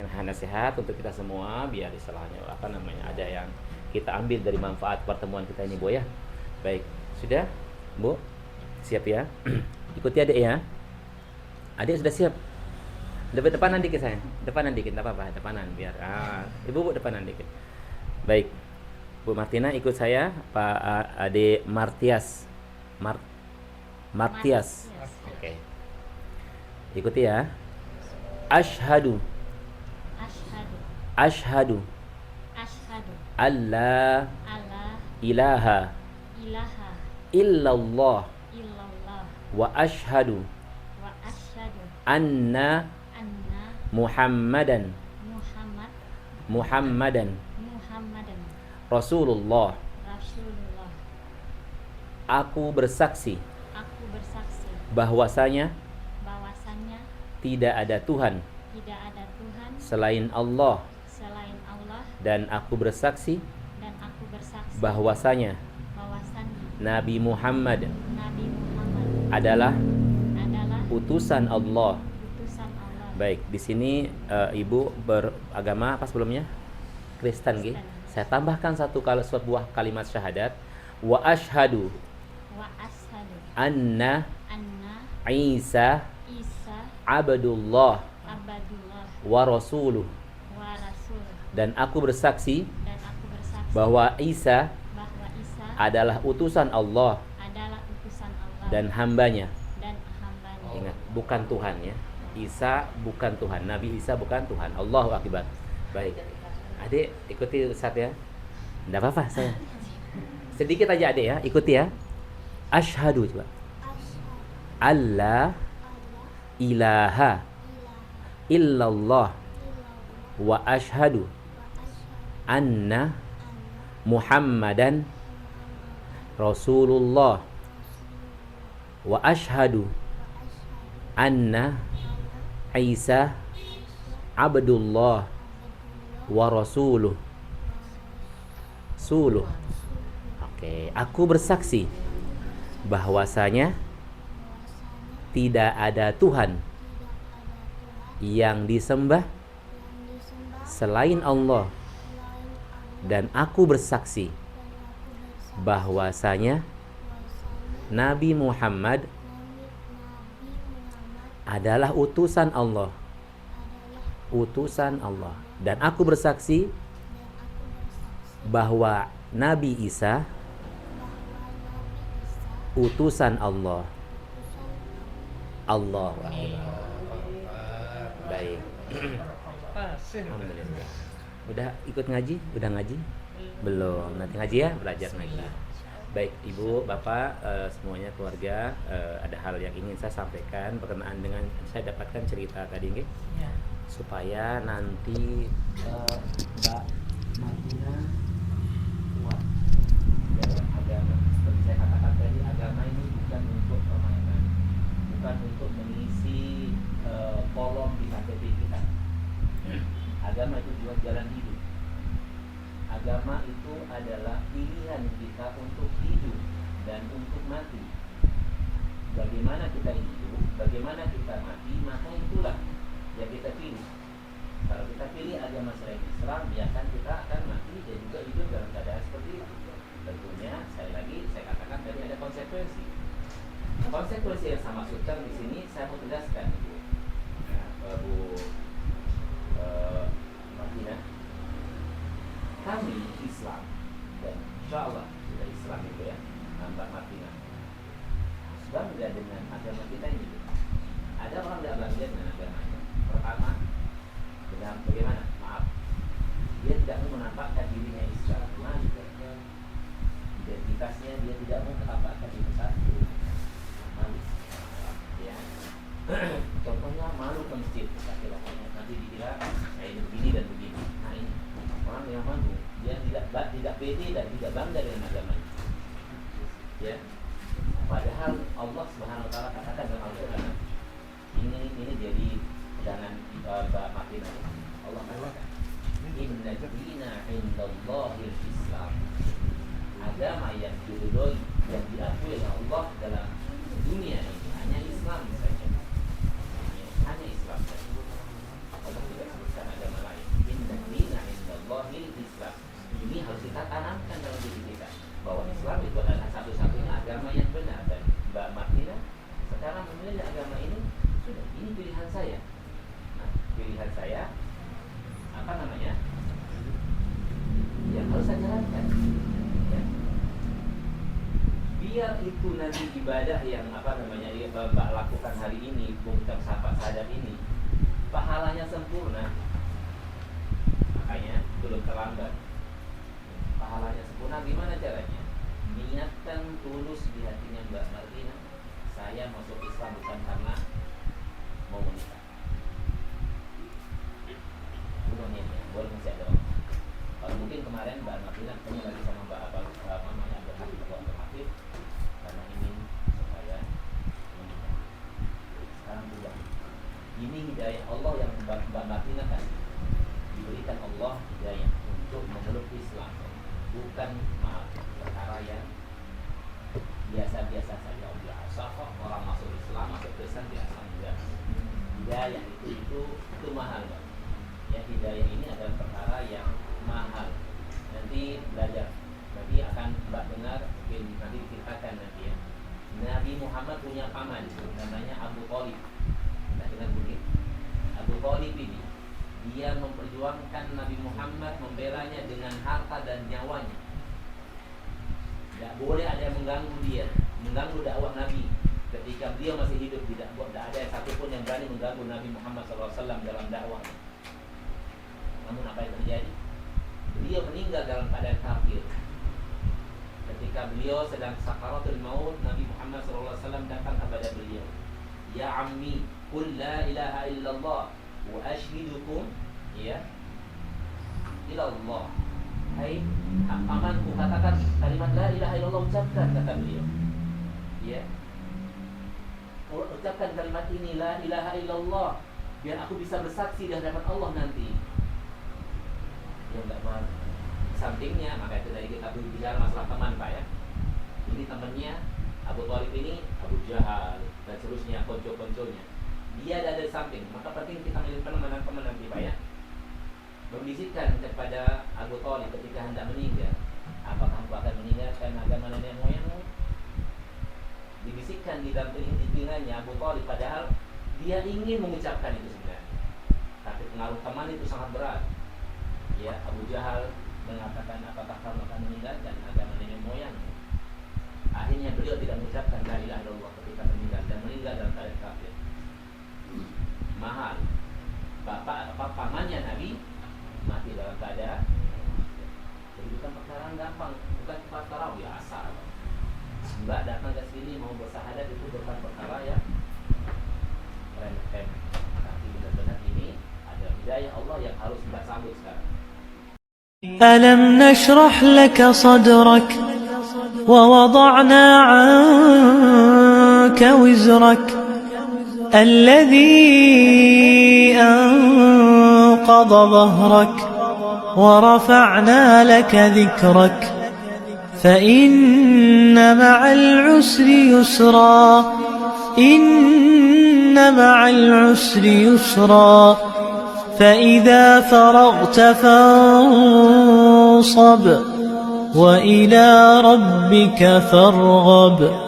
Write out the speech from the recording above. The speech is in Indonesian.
nasihat untuk kita semua biar istilahnya ada yang kita ambil dari manfaat pertemuan kita ini, Bu ya. Baik, sudah Bu siap ya? Ikuti adik ya. Adik sudah siap? Depanan dikit saya, depanan dikit, tak apa-apa, depanan biar ibu depanan dikit. Baik, Bu Martina ikut saya, Pak Adik Martias. Martias. Oke. Ikuti ya. Ashhadu Ashhadu alla ilaha illallah wa ashhadu anna Muhammadan Rasulullah. Aku bersaksi bahwasanya tidak ada Tuhan selain Allah, dan aku bersaksi bahwasanya Nabi Muhammad adalah utusan Allah. Baik, di sini ibu beragama apa sebelumnya? Kristen, gitu. Saya tambahkan sebuah kalimat syahadat, wa ashhadu anna Isa abdullah wa rasuluh. Dan aku bersaksi bahwa Isa adalah utusan Allah dan hambanya. Ingat, bukan Tuhan ya. Isa bukan Tuhan, Nabi Isa bukan Tuhan. Allahu akbar. Baik, adik ikuti Ustaz ya. Tidak apa-apa saya. Sedikit aja adik ya, ikuti ya. Asyhadu coba. Allah ilaha illallah wa asyhadu anna Muhammadan Rasulullah wa asyhadu anna Isa abdullah wa rasuluh. Oke, aku bersaksi bahwasanya tidak ada Tuhan yang disembah selain Allah, dan aku bersaksi bahwasanya Nabi Muhammad adalah utusan Allah. Dan aku bersaksi bahwa Nabi Isa utusan Allah. Allahu akbar. Baik. Alhamdulillah. Udah ikut ngaji? Udah ngaji? Belum. Nanti ngaji ya, belajar ngaji. Baik, Ibu, Bapak, semuanya keluarga, ada hal yang ingin saya sampaikan berkenaan dengan saya dapatkan cerita tadi, nggih? Ya. Supaya nanti Mbak Martina kuat dalam agama. Seperti saya katakan tadi, agama ini bukan untuk permainan, bukan untuk mengisi kolom di KTP kita. Agama itu juga jalan hidup. Agama itu adalah pilihan kita untuk hidup dan untuk mati. Bagaimana kita hidup, bagaimana kita mati, maka itulah yang kita pilih. Kalau kita pilih agama selain Islam, ya kan kita akan mati dan juga hidup dalam keadaan seperti itu. Tentunya, sekali lagi saya katakan tadi ada konsekuensi. Konsekuensi yang saya maksudkan di sini saya mau jelaskan, Bu. Nah, Bu Martina. Kami Islam, dan insya Allah kita Islam itu ya, Mbak Martina, bangga dengan agama kita ini. Ada orang tidak bangga dengan agamanya. Pertama, bagaimana? Maaf, dia tidak mau menampakkan dirinya Islam, identitasnya dia tidak mau menampakkan diri satu, malu. Ya. Contohnya malu ke masjid, laki-lakinya nanti dikira saya ini begini dan begini. Nah ini orang yang malu, dia tidak pede dan tidak bangga dengan agamanya. Ya. Padahal Allah Subhanahu wa taala katakan dalam Al-Qur'an, ini jadi pegangan Mbak Martina. Allah katakan, "Inna dina 'indallahil Islam." Agama yang diridhoi, yang diakui oleh Allah dalam dunia ini hanya Islam saja. Hanya Islam saja. Allah tidak sebutkan agama saya apa namanya yang harus saya jalankan ya. Biar itu nanti ibadah yang apa namanya ya Bapak lakukan hari ini, mengucap syahadat ini, pahalanya sempurna. Makanya belum terlambat. Pahalanya sempurna gimana caranya? Niatkan tulus di hatinya Mbak Martina, saya masuk Islam bukan karena mau menikah. Bukan niatnya, boleh masih ada waktu. Kalau mungkin kemarin Mbak Martina ketemu lagi sama Mbak mamanya Mbak Hafif karena ingin supaya menikah. Sekarang sudah. Ini hidayah Allah yang Mbak Martina kan diberikan Allah hidayah untuk memeluk Islam, bukan maaf perkara yang biasa-biasa saja. Biasa kok orang masuk Islam, masuk Kristen biasa enggak. Hidayah itu mahal, Pak. Ya, hidayah ini adalah perkara yang mahal. Nanti belajar, nanti akan Mbak dengar, mungkin nanti diceritakan nanti ya. Nabi Muhammad punya paman namanya Abu Thalib. Kita dengar mungkin Abu Thalib ini dia memperjuangkan Nabi Muhammad, membelanya dengan harta dan nyawanya. Tidak boleh ada yang mengganggu dia, mengganggu dakwah Nabi ketika beliau masih hidup. Tidak ada satupun yang berani mengganggu Nabi Muhammad SAW dalam dakwahnya. Namun apa yang terjadi? Beliau meninggal dalam keadaan kafir. Ketika beliau sedang sakaratul maut, Nabi Muhammad SAW datang kepada beliau. Ya ammi, qul la ilaha illallah wa ashhidukum ya ilallah. Hai pamanku, katakan kalimat la ilaha illallah, ucapkan, kata beliau. Ya, ucapkan kalimat ini la ilaha illallah biar aku bisa bersaksi di hadapan Allah nanti. Ya enggak mau. Sampingnya, maka itu tadi kita bicara masalah teman, Pak ya. Ini temannya Abu Thalib ini Abu Jahal dan seterusnya, konco-konconya. Dia ada di samping. Maka penting kita milih teman nanti, Pak ya. Membisikkan kepada Abu Thalib ketika hendak meninggal, apakah engkau akan meninggalkan agama nenek moyangmu? Dibisikkan di dalam telinganya Abu Thalib, padahal dia ingin mengucapkan itu sebenarnya, tapi pengaruh teman itu sangat berat. Ya, Abu Jahal mengatakan apakah kamu akan meninggalkan agama nenek moyangmu? Akhirnya beliau tidak mengucapkan la ilaha illallah ketika meninggal, dan meninggal dalam keadaan kafir. Mahal. Pamannya Nabi mati dalam keadaan. Jadi bukan perkara gampang, bukan perkara biasa. Mbak datang ke sini mau bersahadat itu bukan perkara ya remeh-temeh. Tapi benar-benar ini ada hidayah Allah yang harus Mbak sambut sekarang. ألم نشرح لك صدرك ووضعنا عنك وزرك الذي أنقض ظهرك ورفعنا لك ذكرك فإن مع العسر يسرا إن مع العسر يسرا فإذا فرغت فانصب وإلى ربك فارغب.